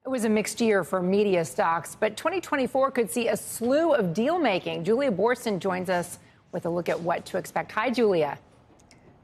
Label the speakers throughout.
Speaker 1: It was a mixed year for media stocks, but 2024 could see a slew of deal making. Julia Boorstin joins us with a look at what to expect. Hi, Julia.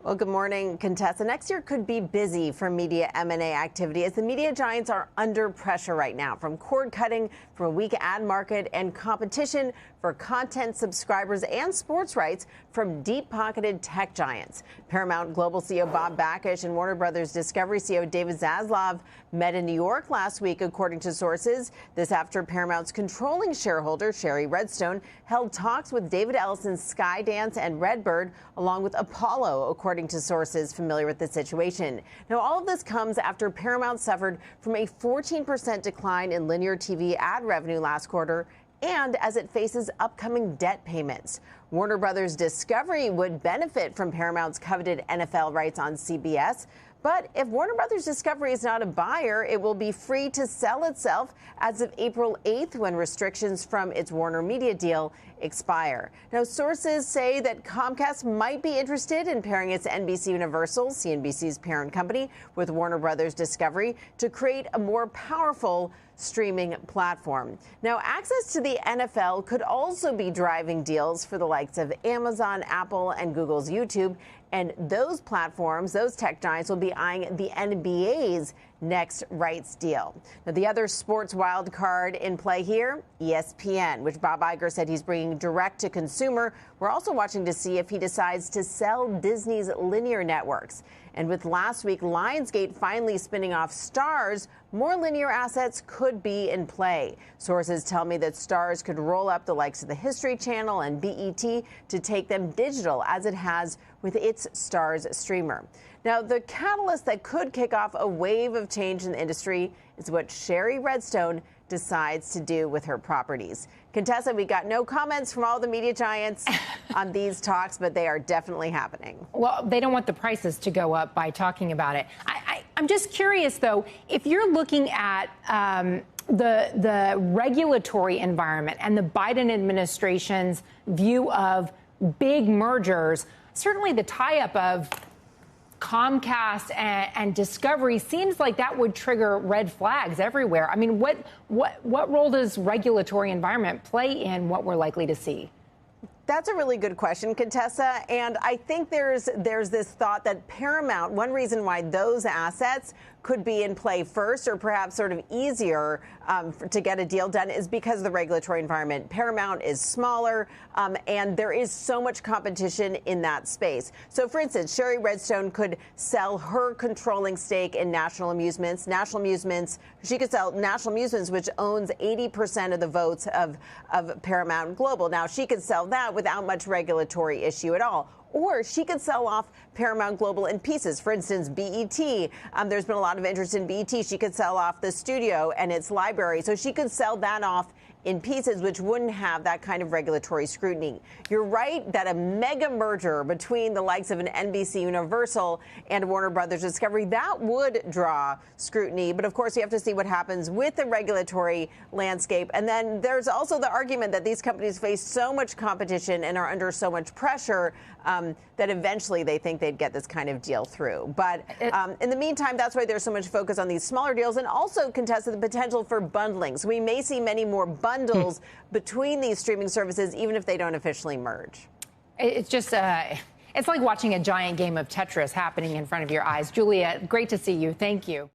Speaker 2: Well, good morning, Contessa. Next year could be busy for media M&A activity as the media giants are under pressure right now from cord cutting, from a weak ad market, and competition for content subscribers and sports rights from deep-pocketed tech giants. Paramount Global CEO Bob Bakish and Warner Brothers Discovery CEO David Zaslav met in New York last week, according to sources. This after Paramount's controlling shareholder, Sherry Redstone, held talks with David Ellison's Skydance and Redbird, along with Apollo, according to sources familiar with the situation. Now, all of this comes after Paramount suffered from a 14% decline in linear TV ad revenue last quarter, and as it faces upcoming debt payments. Warner Brothers Discovery would benefit from Paramount's coveted NFL rights on CBS. But if Warner Brothers Discovery is not a buyer, it will be free to sell itself as of April 8th, when restrictions from its Warner Media deal expire. Now, sources say that Comcast might be interested in pairing its NBC Universal, CNBC's parent company, with Warner Brothers Discovery to create a more powerful streaming platform. Now, access to the NFL could also be driving deals for the likes of Amazon, Apple, and Google's YouTube. And those platforms, those tech giants, will be eyeing the NBA's next rights deal. Now, the other sports wild card in play here, ESPN, which Bob Iger said he's bringing direct to consumer. We're also watching to see if he decides to sell Disney's linear networks. And with last week Lionsgate finally spinning off Starz, more linear assets could be in play. Sources tell me that Starz could roll up the likes of the History Channel and BET to take them digital, as it has with its Starz streamer. Now, the catalyst that could kick off a wave of change in the industry is what Sherry Redstone decides to do with her properties. Contessa, we got no comments from all the media giants on these talks, but they are definitely happening.
Speaker 1: Well, they don't want the prices to go up by talking about it. I'm just curious, though, if you're looking at the regulatory environment and the Biden administration's view of big mergers, certainly the tie-up of Comcast and Discovery seems like that would trigger red flags everywhere. I mean, what role does regulatory environment play in what we're likely to see?
Speaker 2: That's a really good question, Contessa. And I think there's this thought that Paramount, one reason why those assets could be in play first, or perhaps sort of easier to get a deal done, is because of the regulatory environment. Paramount is smaller, and there is so much competition in that space. So, for instance, Sherry Redstone could sell her controlling stake in National Amusements. She could sell National Amusements, which owns 80% of the votes of Paramount Global. Now, she could sell that without much regulatory issue at all. Or she could sell off Paramount Global in pieces. For instance, BET. There's been a lot of interest in BET. She could sell off the studio and its library. So she could sell that off in pieces, which wouldn't have that kind of regulatory scrutiny. You're right that a mega merger between the likes of an NBC Universal and Warner Brothers Discovery, that would draw scrutiny. But of course, you have to see what happens with the regulatory landscape. And then there's also the argument that these companies face so much competition and are under so much pressure that eventually they think they'd get this kind of deal through. But in the meantime, that's why there's so much focus on these smaller deals, and also, Contessa, the potential for bundling. So we may see many more bundles between these streaming services, even if they don't officially merge.
Speaker 1: It's just it's like watching a giant game of Tetris happening in front of your eyes. Julia, great to see you. Thank you.